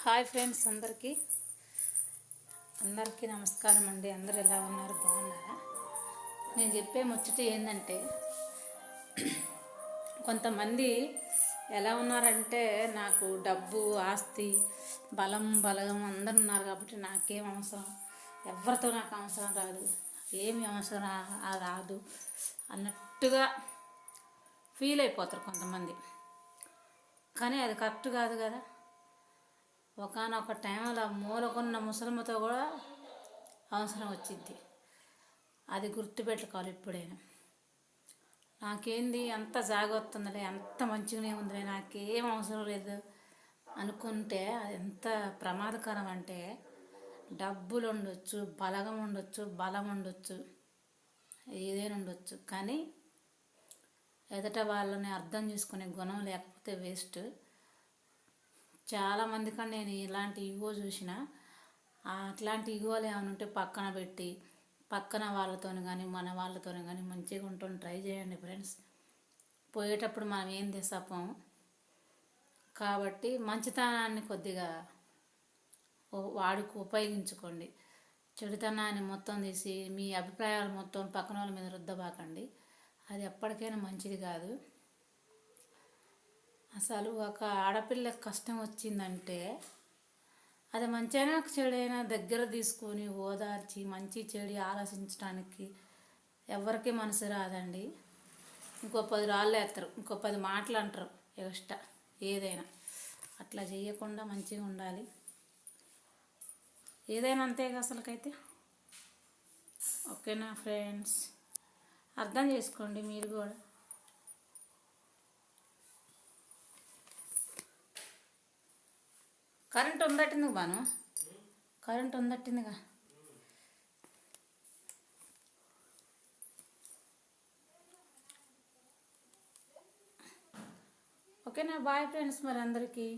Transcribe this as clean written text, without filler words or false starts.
Hi friends, అందరికీ నమస్కారం అండి. అందరు ఎలా ఉన్నారు? బాగున్నారా? నేను చెప్పే ముచ్చట ఏంటంటే, కొంతమంది ఎలా ఉన్నారంటే, నాకు డబ్బు, ఆస్తి, బలగం అందరు ఉన్నారు కాబట్టి నాకేం అవసరం, ఎవరితో నాకు అవసరం రాదు, ఏమి అవసరం రాదు అన్నట్టుగా ఫీల్ అయిపోతారు కొంతమంది. కానీ అది కరెక్ట్ కాదు కదా. ఒకనొక టైంలో మూలకున్న ముసలమ్మతో కూడా అవసరం వచ్చింది. అది గుర్తుపెట్టుకోవాలి ఎప్పుడైనా. నాకేంది అంత జాగొస్తుందిలే, అంత మంచిగానే ఉందిలే, నాకేం అవసరం లేదు అనుకుంటే అది ఎంత ప్రమాదకరం అంటే, డబ్బులు ఉండొచ్చు, బలగం ఉండొచ్చు, బలం ఉండొచ్చు, ఏదైనా ఉండొచ్చు, కానీ ఎదుట వాళ్ళని అర్థం చేసుకునే గుణం లేకపోతే వేస్ట్. చాలామంది కానీ నేను ఇలాంటి ఈగో చూసిన. అట్లాంటి ఈగోలు ఏమైనా ఉంటే పక్కన పెట్టి, పక్కన వాళ్ళతో కానీ మన వాళ్ళతో కానీ మంచిగా ఉంటుంది ట్రై చేయండి ఫ్రెండ్స్. పోయేటప్పుడు మనం ఏం తెస్తాం కాబట్టి మంచితనాన్ని కొద్దిగా వాడుకు ఉపయోగించుకోండి. చెడుతనాన్ని మొత్తం తీసి మీ అభిప్రాయాలు మొత్తం పక్కన వాళ్ళ మీద రుద్దబాకండి. అది ఎప్పటికైనా మంచిది కాదు. అసలు ఒక ఆడపిల్లకి కష్టం వచ్చిందంటే అది మంచైనా చెడైనా దగ్గర తీసుకొని ఓదార్చి మంచి చెడు ఆలోచించడానికి ఎవరికి మనసు రాదండి. ఇంకో 10 రాళ్ళు వేస్తారు, ఇంకో 10 మాటలు అంటారు ఎక్స్ట్రా. ఏదైనా అట్లా చేయకుండా మంచిగా ఉండాలి. ఏదైనా అంతేగా అసలుకైతే. ఓకేనా ఫ్రెండ్స్? అర్థం చేసుకోండి మీరు కూడా. కరెంట్ ఉందట్టింది బాను, కరెంట్ ఉందట్టిందిగా. ఓకేనా? బాయ్ ఫ్రెండ్స్ మరి అందరికీ.